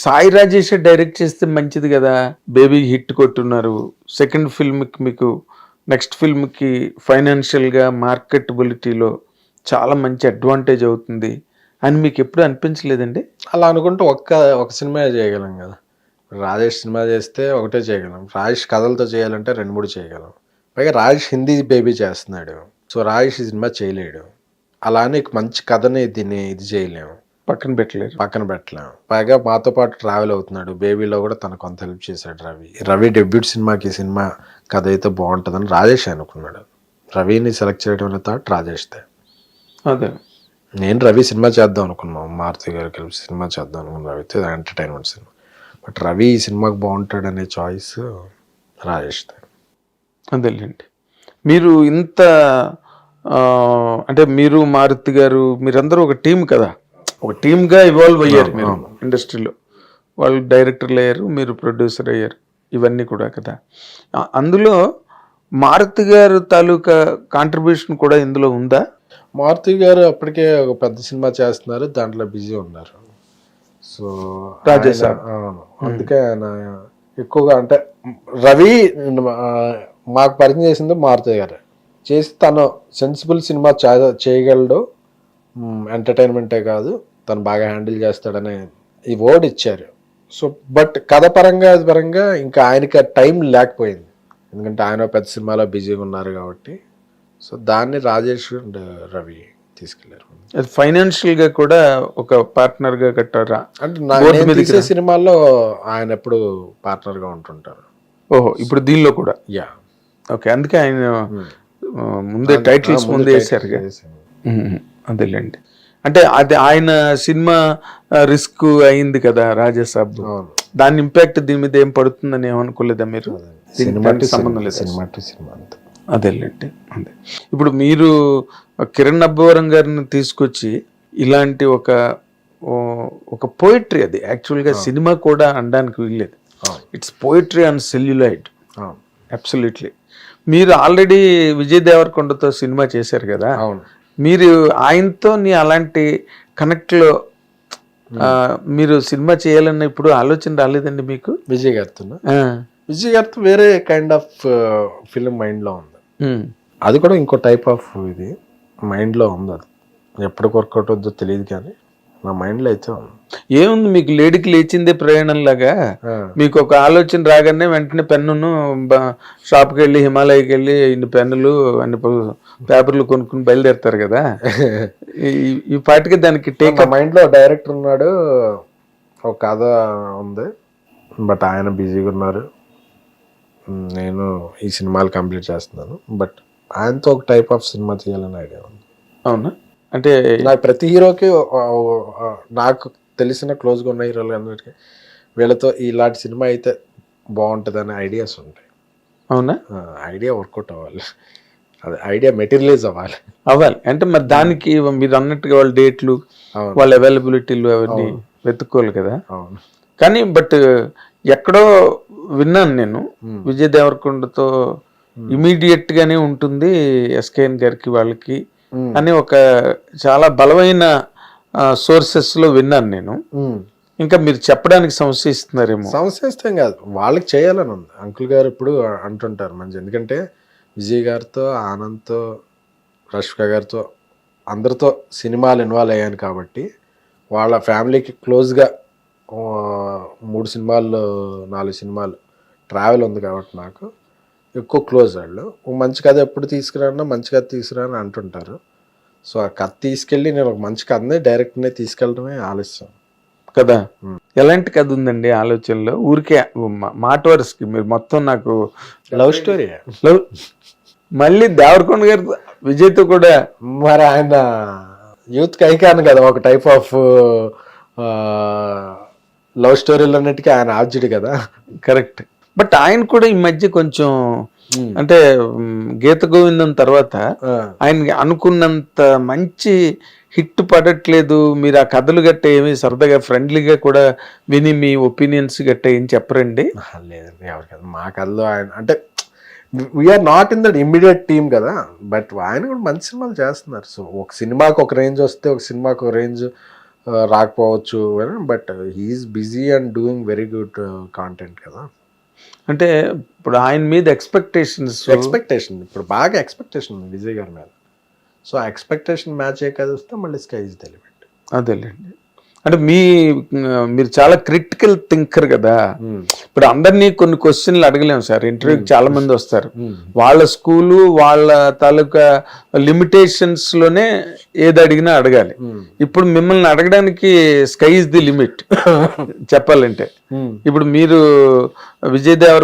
Sai Rajesh direct చేస్తే మంచిది కదా, బేబీ హిట్ కొట్టున్నారు, సెకండ్ ఫిల్మ్కి మీకు నెక్స్ట్ ఫిల్మ్కి ఫైనాన్షియల్గా మార్కెటబిలిటీలో చాలా మంచి అడ్వాంటేజ్ అవుతుంది అని మీకు ఎప్పుడు అనిపించలేదండి? అలా అనుకుంటే ఒక సినిమా చేయగలం కదా. రాజేష్ సినిమా చేస్తే ఒకటే చేయగలం, రాజేష్ కథలతో చేయాలంటే 2-3 చేయగలం. పైగా రాజేష్ హిందీ బేబీ చేస్తున్నాడు, సో రాజేష్ ఈ సినిమా చేయలేడు. అలానే మంచి కథని ఇది చేయలేము, పక్కన పెట్టలేము. పైగా మాతో పాటు ట్రావెల్ అవుతున్నాడు. బేబీలో కూడా తను కొంత హెల్ప్ చేశాడు రవి డెబ్యూట్ సినిమాకి సినిమా కథ అయితే బాగుంటుందని రాజేష్ అనుకున్నాడు. రవిని సెలెక్ట్ చేయడం థాట్ రాజేష్దే. అదే నేను రవి సినిమా చేద్దాం అనుకున్నాం, మారుతి గారు కలిసి సినిమా చేద్దాం అనుకున్నాం, రవితో ఎంటర్టైన్మెంట్ సినిమా. బట్ రవి ఈ సినిమాకి బాగుంటాడు అనే చాయిస్ రాజేష్దే. అదేలేండి. మీరు ఇంత అంటే మీరు మారుతి గారు మీరందరూ ఒక టీం కదా, ఒక టీమ్గా ఇవాల్వ్ అయ్యారు మీరు ఇండస్ట్రీలో. వాళ్ళు డైరెక్టర్లు అయ్యారు, మీరు ప్రొడ్యూసర్ అయ్యారు, ఇవన్నీ కూడా కదా. అందులో మారుతి గారు తాలూకా కాంట్రిబ్యూషన్ కూడా ఇందులో ఉందా? మారుతి గారు అప్పటికే ఒక పెద్ద సినిమా చేస్తున్నారు, దాంట్లో బిజీ ఉన్నారు. సో అందుకే ఆయన ఎక్కువగా అంటే రవి మాకు పరిచయం చేసింది మారుతి గారు. చేసి తను సెన్సిబుల్ సినిమా చేయగలడు, ఎంటర్టైన్మెంటే కాదు తను బాగా హ్యాండిల్ చేస్తాడనే ఈ వర్డ్ ఇచ్చారు. సో బట్ కథ పరంగా ఇంకా ఆయనకి టైం లేకపోయింది, ఎందుకంటే ఆయన పెద్ద సినిమాలో బిజీగా ఉన్నారు కాబట్టి. సో దాన్ని రాజేష్ అండ్ రవి తీసుకెళ్లారు. ఫైనాన్షియల్గా కూడా ఒక పార్ట్నర్గా కట్టారా? అంటే తీసే సినిమాల్లో ఆయన ఎప్పుడు పార్ట్నర్గా ఉంటుంటారు. ఓహో, ఇప్పుడు దీనిలో కూడా? Yeah, okay. అందుకే ఆయన ముందే టైటిల్స్ ముందే వేసారు. అదేలేండి. అంటే అది ఆయన సినిమా రిస్క్ అయింది కదా రాజాసాబ్, దాని ఇంపాక్ట్ దీని మీద ఏం పడుతుందని ఏమనుకోలేదా మీరు? సంబంధం లేదు, సినిమా అంతా. అదేలేండి. అదే ఇప్పుడు మీరు కిరణ్ అబ్బవరం గారిని తీసుకొచ్చి ఇలాంటి ఒక పోయిటరీ, అది యాక్చువల్గా సినిమా కూడా అనడానికి వీల్లేదు, it's poetry on celluloid. Absolutely. మీరు ఆల్రెడీ విజయ్ దేవరకొండతో సినిమా చేశారు కదా, మీరు ఆయనతో అలాంటి కనెక్ట్లో మీరు సినిమా చేయాలన్న ఇప్పుడు ఆలోచన రాలేదండి మీకు? విజయ్ గారితో వేరే కైండ్ ఆఫ్ ఫిలిం మైండ్లో ఉంది, అది కూడా ఇంకో టైప్ ఆఫ్ ఇది మైండ్లో ఉంది. అది ఎప్పుడు వర్కౌట్ అవుతుందో తెలియదు కానీ నా మైండ్లో అయితే ఉంది. ఏముంది, మీకు లేడీకి లేచిందే ప్రయాణంలాగా మీకు ఒక ఆలోచన రాగానే వెంటనే పెన్నును షాప్కి వెళ్ళి హిమాలయకి వెళ్ళి ఇన్ని పెన్నులు అన్ని పేపర్లు కొనుక్కుని బయలుదేరుతారు కదా. ఈ పాటికి దానికి టేక్ మైండ్లో డైరెక్టర్ ఉన్నాడు, ఒక కథ ఉంది, బట్ ఆయన బిజీగా ఉన్నారు, నేను ఈ సినిమాలు కంప్లీట్ చేస్తున్నాను. బట్ ఆయనతో ఒక టైప్ ఆఫ్ సినిమా చేయాలని ఐడియా ఉంది. అవునా? అంటే నాకు ప్రతి హీరోకి, నాకు తెలిసిన క్లోజ్గా ఉన్న హీరోలు అందరికీ వీళ్ళతో ఇలాంటి సినిమా అయితే బాగుంటుంది అనే ఐడియాస్ ఉంటాయి. అవునా? ఐడియా వర్కౌట్ అవ్వాలి, అదే ఐడియా మెటీరియలైజ్ అవ్వాలి. అంటే మరి దానికి మీరు అన్నట్టుగా వాళ్ళ డేట్లు, వాళ్ళ అవైలబిలిటీలు అవన్నీ వెతుక్కోవాలి కదా. కానీ బట్ ఎక్కడో విన్నాను నేను, విజయ్ దేవరకొండతో ఇమీడియట్ గానే ఉంటుంది ఎస్కేఎన్ గారికి వాళ్ళకి అని ఒక చాలా బలమైన సోర్సెస్ లో విన్నాను నేను. ఇంకా మీరు చెప్పడానికి సంశయిస్తున్నారేమో? సంశయిస్తాం కాదు, వాళ్ళకి చేయాలని ఉంది. అంకుల్ గారు ఇప్పుడు అంటుంటారు మంచి, ఎందుకంటే విజయ్ గారితో, ఆనంద్తో, రష్మిక గారితో అందరితో సినిమాలు ఇన్వాల్వ్ అయ్యాను కాబట్టి వాళ్ళ ఫ్యామిలీకి క్లోజ్గా 3 సినిమాలు 4 సినిమాలు ట్రావెల్ ఉంది కాబట్టి నాకు ఎక్కువ క్లోజ్. వాళ్ళు మంచి కథ ఎప్పుడు తీసుకురానా, మంచి కథ తీసుకురా అని అంటుంటారు. సో ఆ కథ తీసుకెళ్ళి నేను ఒక మంచి కథని డైరెక్ట్నే తీసుకెళ్ళడమే ఆలస్యం కదా. ఎలాంటి కథ ఉందండి ఆలోచనలో? ఊరికే మాట వరుసకి మీరు మొత్తం నాకు లవ్ స్టోరీ. మళ్ళీ దేవరకొండ గారి విజయ్తో కూడా, మరి ఆయన యూత్కి ఐకాన్ కదా, ఒక టైప్ ఆఫ్ లవ్ స్టోరీలు అన్నిటికీ ఆయన ఆబ్జెక్ట్ కదా. కరెక్ట్. బట్ ఆయన కూడా ఈ మధ్య కొంచెం అంటే గీత గోవిందం తర్వాత ఆయన అనుకున్నంత మంచి హిట్ పడట్లేదు. మీరు ఆ కథలు గట్ట ఏమి సరదాగా ఫ్రెండ్లీగా కూడా విని మీ ఒపీనియన్స్ గట్ట ఏం చెప్పరండి? లేదండి, ఎవరికైనా మా కథలో ఆయన అంటే we are not in that immediate team కదా, బట్ ఆయన కూడా మంచి సినిమాలు చేస్తున్నారు. సో ఒక సినిమాకి ఒక రేంజ్ వస్తే ఒక సినిమాకి ఒక రేంజ్ రాకపోవచ్చు, but he's busy and doing very good content కదా. అంటే ఇప్పుడు ఆయన మీద ఎక్స్పెక్టేషన్స్ ఇప్పుడు బాగా ఎక్స్పెక్టేషన్ ఉంది విజయ్ గారి మీద. సో ఆ ఎక్స్పెక్టేషన్ మ్యాచ్ అయ్యేది వస్తే మళ్ళీ స్కై ఇస్ ద లిమిట్. అదేలేండి. అంటే మీరు చాలా క్రిటికల్ థింకర్ కదా. ఇప్పుడు అందరినీ కొన్ని క్వశ్చన్లు అడగలేము సార్, ఇంటర్వ్యూకి చాలా మంది వస్తారు, వాళ్ళ స్కూలు వాళ్ళ తాలూకా లిమిటేషన్స్ లోనే ఏది అడిగినా అడగాలి. ఇప్పుడు మిమ్మల్ని అడగడానికి స్కై ఇస్ ది లిమిట్ చెప్పాలంటే. ఇప్పుడు మీరు విజయ్ దేవర